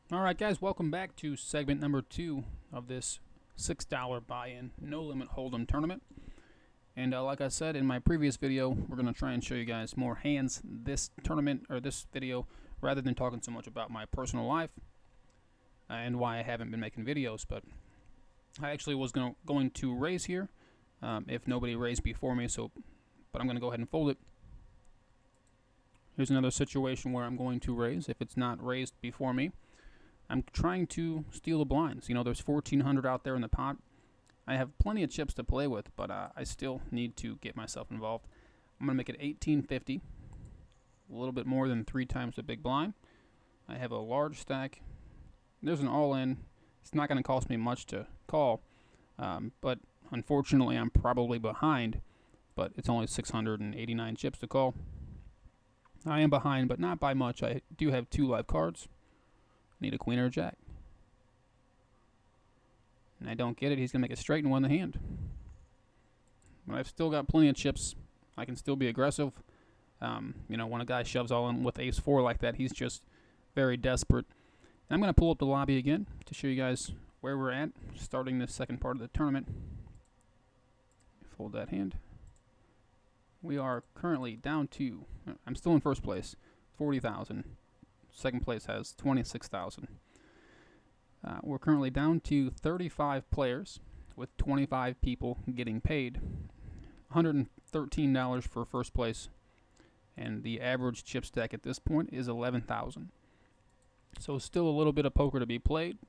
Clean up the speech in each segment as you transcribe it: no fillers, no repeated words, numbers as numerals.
Alright guys, welcome back to segment number 2 of this $6 buy-in no limit hold'em tournament. And like I said in my previous video, we're going to try and show you guys more hands this tournament or this video rather than talking so much about my personal life and why I haven't been making videos. But I actually was going to raise here if nobody raised before me, but I'm going to go ahead and fold it. Here's another situation where I'm going to raise if it's not raised before me. I'm trying to steal the blinds. You know, there's 1,400 out there in the pot. I have plenty of chips to play with, but I still need to get myself involved. I'm going to make it 1850, a little bit more than 3 times the big blind. I have a large stack. There's an all-in. It's not going to cost me much to call, but unfortunately I'm probably behind, but it's only 689 chips to call. I am behind, but not by much. I do have 2 live cards. Need a queen or a jack. And I don't get it. He's going to make it straight and win the hand. But I've still got plenty of chips. I can still be aggressive. You know, when a guy shoves all in with ace-4 like that, he's just very desperate. And I'm going to pull up the lobby again to show you guys where we're at, starting the second part of the tournament. Fold that hand. We are currently down to, I'm still in first place, 40,000. Second place has 26,000. We're currently down to 35 players with 25 people getting paid. $113 for first place, and the average chip stack at this point is 11,000. So still a little bit of poker to be played.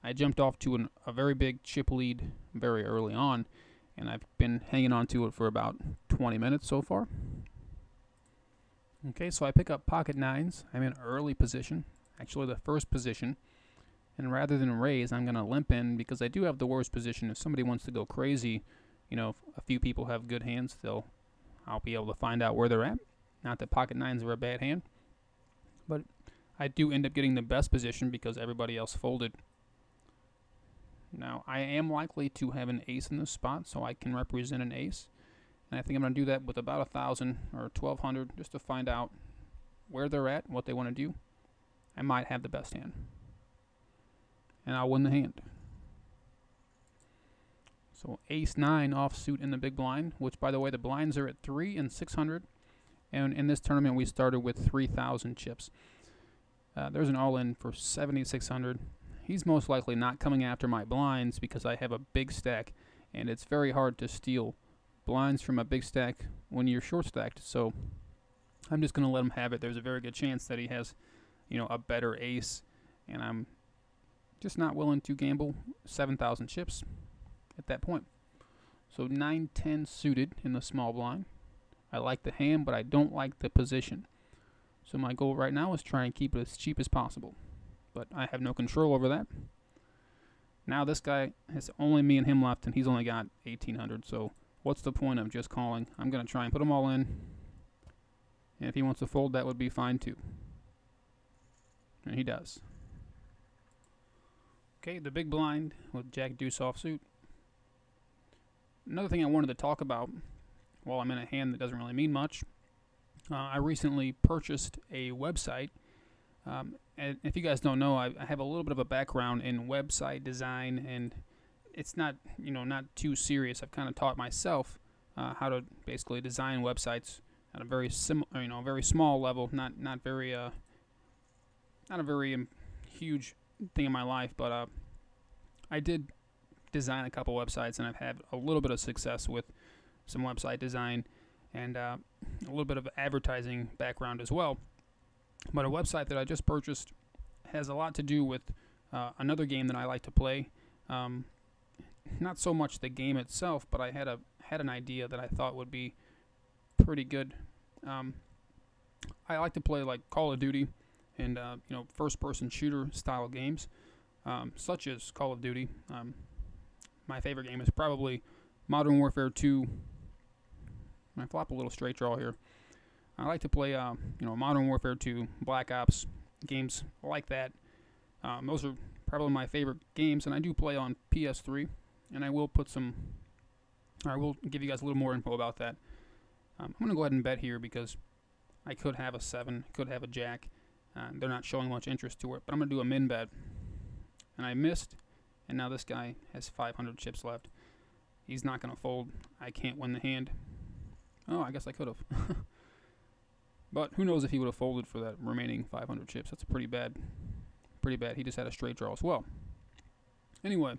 I jumped off to a very big chip lead very early on, and I've been hanging on to it for about 20 minutes so far. Okay, so I pick up pocket nines. I'm in early position, actually the first position. And rather than raise, I'm going to limp in because I do have the worst position. If somebody wants to go crazy, you know, if a few people have good hands, I'll be able to find out where they're at. Not that pocket nines are a bad hand, but I do end up getting the best position because everybody else folded. Now, I am likely to have an ace in this spot, so I can represent an ace. And I think I'm going to do that with about 1,000 or 1,200 just to find out where they're at, what they want to do. I might have the best hand. And I'll win the hand. So ace-9 offsuit in the big blind, which, by the way, the blinds are at 3 and 600. And in this tournament, we started with 3,000 chips. There's an all-in for 7,600. He's most likely not coming after my blinds because I have a big stack, and it's very hard to steal blinds from a big stack when you're short stacked. So I'm just going to let him have it. There's a very good chance that he has, you know, a better ace, and I'm just not willing to gamble 7,000 chips at that point. So 9-10 suited in the small blind. I like the hand, but I don't like the position. So my goal right now is try and keep it as cheap as possible, but I have no control over that. Now this guy has only me and him left, and he's only got 1,800. So what's the point of just calling? I'm going to try and put them all in. And if he wants to fold, that would be fine too. And he does. Okay, the big blind with Jack Deuce offsuit. Another thing I wanted to talk about while I'm in a hand that doesn't really mean much. I recently purchased a website. And if you guys don't know, I have a little bit of a background in website design, and it's not, you know, not too serious. I've kind of taught myself how to basically design websites at a very very small level, not a very huge thing in my life, but I did design a couple websites, and I've had a little bit of success with some website design and a little bit of advertising background as well. But a website that I just purchased has a lot to do with another game that I like to play. Not so much the game itself, but I had an idea that I thought would be pretty good. I like to play like Call of Duty and you know, first-person shooter style games, such as Call of Duty. My favorite game is probably Modern Warfare 2. I flop a little straight draw here. I like to play, you know, Modern Warfare 2, Black Ops, games like that. Those are probably my favorite games, and I do play on PS3. And I will give you guys a little more info about that. I'm going to go ahead and bet here because I could have a 7, could have a jack. They're not showing much interest to it, but I'm going to do a min bet. And I missed, and now this guy has 500 chips left. He's not going to fold. I can't win the hand. Oh, I guess I could have. But who knows if he would have folded for that remaining 500 chips. That's pretty bad. Pretty bad. He just had a straight draw as well. Anyway,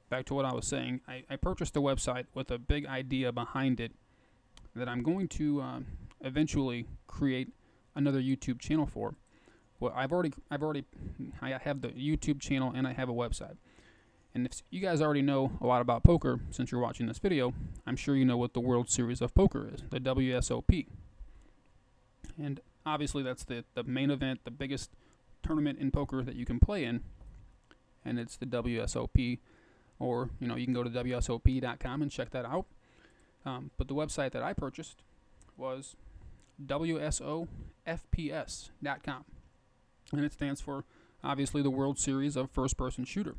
back to what I was saying. I purchased a website with a big idea behind it that I'm going to eventually create another YouTube channel for. Well, I have the YouTube channel and I have a website. And if you guys already know a lot about poker, since you're watching this video, I'm sure you know what the World Series of Poker is, the WSOP. And obviously that's the main event, the biggest tournament in poker that you can play in. And it's the WSOP, or you can go to WSOP.com and check that out. But the website that I purchased was WSOFPS.com. And it stands for, obviously, the World Series of First-Person Shooter.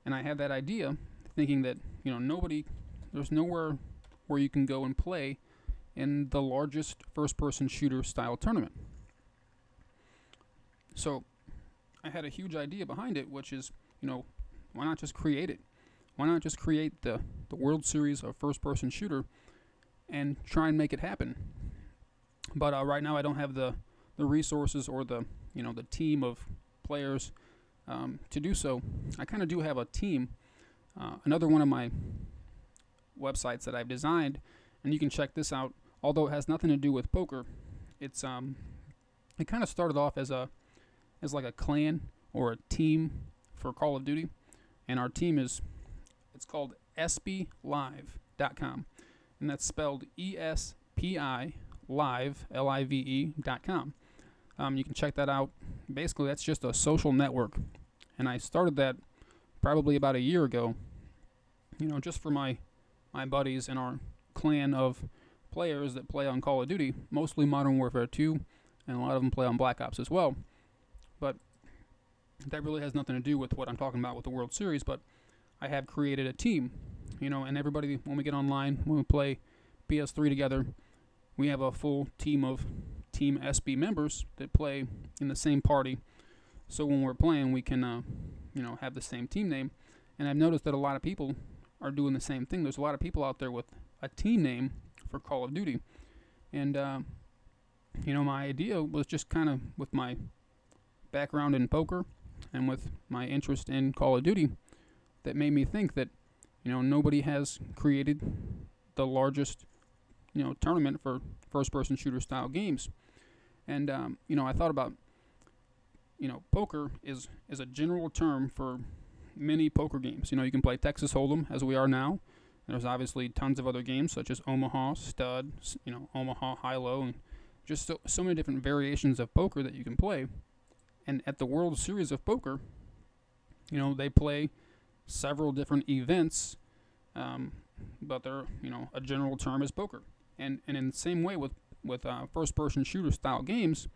And I had that idea thinking that, there's nowhere where you can go and play in the largest first-person shooter style tournament. So I had a huge idea behind it, which is, why not just create it? Why not just create the World Series of First-Person Shooter and try and make it happen? But right now I don't have the resources or the team of players to do so. I kind of do have a team. Another one of my websites that I've designed, and you can check this out. Although it has nothing to do with poker, it kind of started off as like a clan or a team for Call of Duty, and our team it's called SPLive.com, and that's spelled ESPI Live LIVE.com. You can check that out. Basically, that's just a social network, and I started that probably about a year ago. Just for my buddies and our clan of players that play on Call of Duty, mostly Modern Warfare 2, and a lot of them play on Black Ops as well. But that really has nothing to do with what I'm talking about with the World Series. But I have created a team, and everybody, when we get online, when we play PS3 together, we have a full team of Team SB members that play in the same party. So when we're playing, we can, have the same team name. And I've noticed that a lot of people are doing the same thing. There's a lot of people out there with a team name for Call of Duty. And, my idea was just kind of with my background in poker and with my interest in Call of Duty that made me think that, nobody has created the largest, tournament for first-person shooter style games. And, I thought about, poker is a general term for many poker games. You can play Texas Hold'em as we are now. There's obviously tons of other games such as Omaha, Stud, Omaha, High-Low, and just so many different variations of poker that you can play. And at the World Series of Poker, they play several different events, but they're, a general term is poker. And in the same way with first-person shooter style games,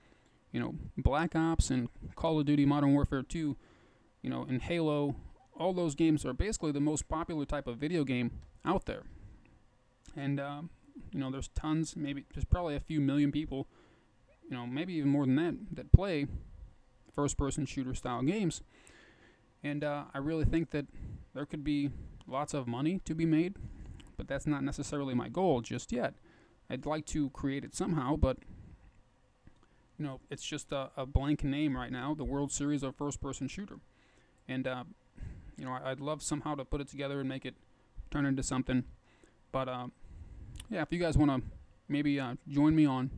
Black Ops and Call of Duty Modern Warfare 2, and Halo, all those games are basically the most popular type of video game out there. And, there's tons, there's probably a few million people, maybe even more than that play first-person shooter style games. And I really think that there could be lots of money to be made, but that's not necessarily my goal just yet. I'd like to create it somehow, but it's just a blank name right now, the World Series of First-Person Shooter. And, I'd love somehow to put it together and make it turn into something. But, yeah, if you guys want to maybe join me on,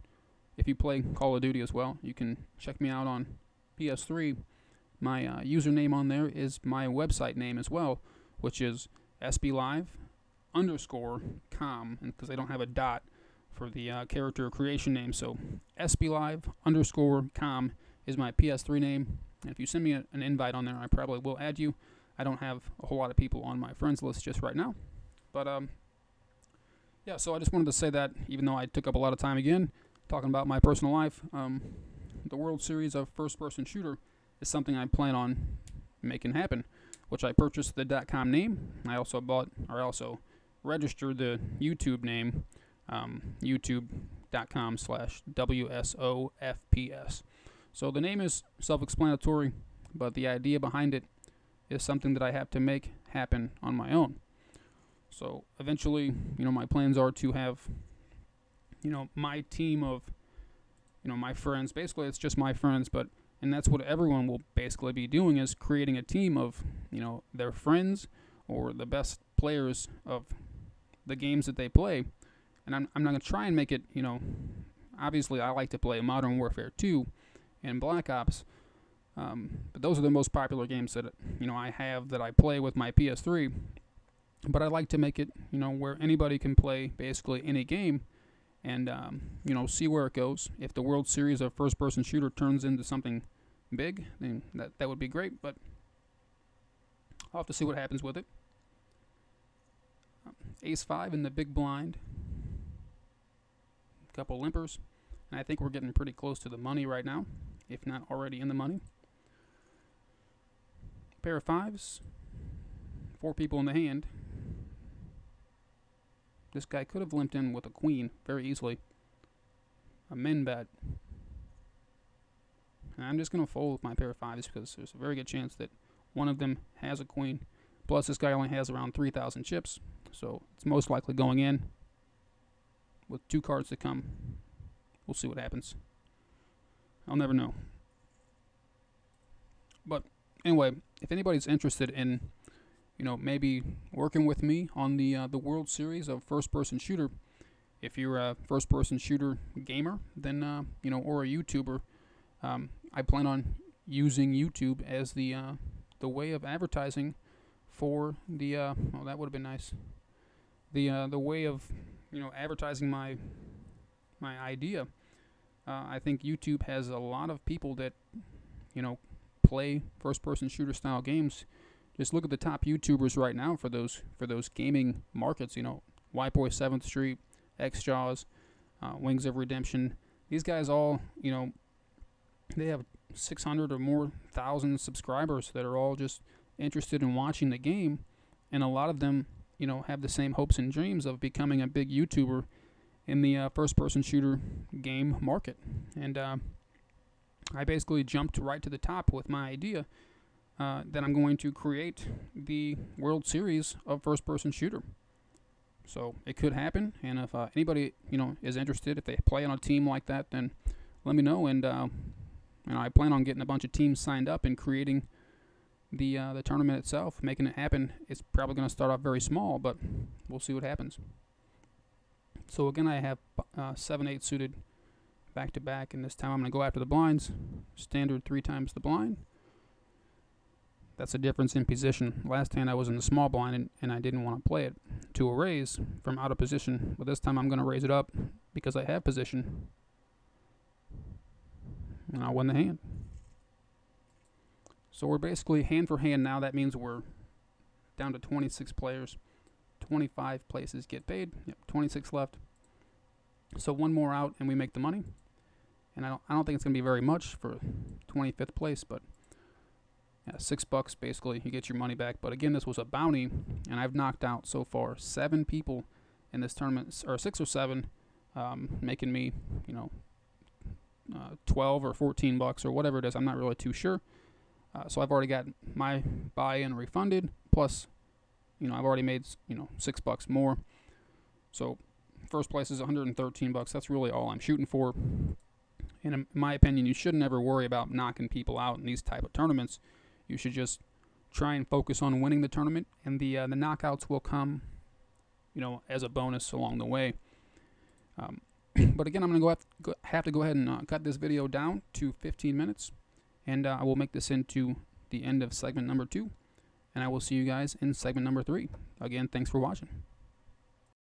if you play Call of Duty as well, you can check me out on PS3. My username on there is my website name as well, which is SBLive_com, because I don't have a dot for the character creation name. So SBLive_com is my PS3 name. And if you send me an invite on there, I probably will add you. I don't have a whole lot of people on my friends list just right now. But, yeah, so I just wanted to say that, even though I took up a lot of time again, talking about my personal life, the World Series of First-Person Shooter is something I plan on making happen, which I purchased the .com name. I also registered the YouTube name, youtube.com/WSOFPS. So the name is self-explanatory, but the idea behind it is something that I have to make happen on my own. So eventually, my plans are to have, my team of, my friends. Basically, it's just my friends, and that's what everyone will basically be doing, is creating a team of, their friends or the best players of the games that they play. And I'm not going to try and make it, obviously I like to play Modern Warfare 2 and Black Ops, but those are the most popular games that, I have that I play with my PS3. But I like to make it, where anybody can play basically any game and, see where it goes. If the World Series of first-person shooter turns into something big, then that would be great, but I'll have to see what happens with it. Ace-5 in the big blind. A couple limpers. And I think we're getting pretty close to the money right now, if not already in the money. Pair of fives. 4 people in the hand. This guy could have limped in with a queen very easily. A min bet. And I'm just going to fold with my pair of fives because there's a very good chance that one of them has a queen. Plus, this guy only has around 3,000 chips, so it's most likely going in with 2 cards to come. We'll see what happens. I'll never know. But anyway, if anybody's interested in, maybe working with me on the World Series of first-person shooter, if you're a first-person shooter gamer, then or a YouTuber, I plan on using YouTube as the way of advertising for the that would have been nice. The way of advertising my idea. I think YouTube has a lot of people that play first-person shooter style games. Just look at the top YouTubers right now for those gaming markets. Whiteboy 7th Street, XJaws, Wings of Redemption. These guys all they have 600 or more thousand subscribers that are all just interested in watching the game, and a lot of them have the same hopes and dreams of becoming a big YouTuber in the first-person shooter game market. And I basically jumped right to the top with my idea that I'm going to create the World Series of first-person shooter. So it could happen, and if anybody is interested, if they play on a team like that, then let me know. And I plan on getting a bunch of teams signed up and creating the tournament itself, making it happen. It's probably going to start off very small, but we'll see what happens. So again, I have 7-8 suited back to back, and this time I'm going to go after the blinds. Standard 3 times the blind. That's a difference in position. Last hand I was in the small blind and I didn't want to play it to a raise from out of position, but this time I'm going to raise it up because I have position, and I'll win the hand. So we're basically hand for hand now. That means we're down to 26 players. 25 places get paid. Yep, 26 left. So one more out and we make the money. And I don't think it's going to be very much for 25th place, but yeah, $6 basically, you get your money back. But again, this was a bounty, and I've knocked out so far 7 people in this tournament, or 6 or 7, making me, 12 or $14 or whatever it is. I'm not really too sure. So I've already got my buy-in refunded. Plus, I've already made $6 more. So first place is $113. That's really all I'm shooting for. And in my opinion, you shouldn't ever worry about knocking people out in these type of tournaments. You should just try and focus on winning the tournament, and the knockouts will come, as a bonus along the way. But again, I'm going to have to go ahead and cut this video down to 15 minutes, and I will make this into the end of segment number 2, and I will see you guys in segment number 3. Again, thanks for watching.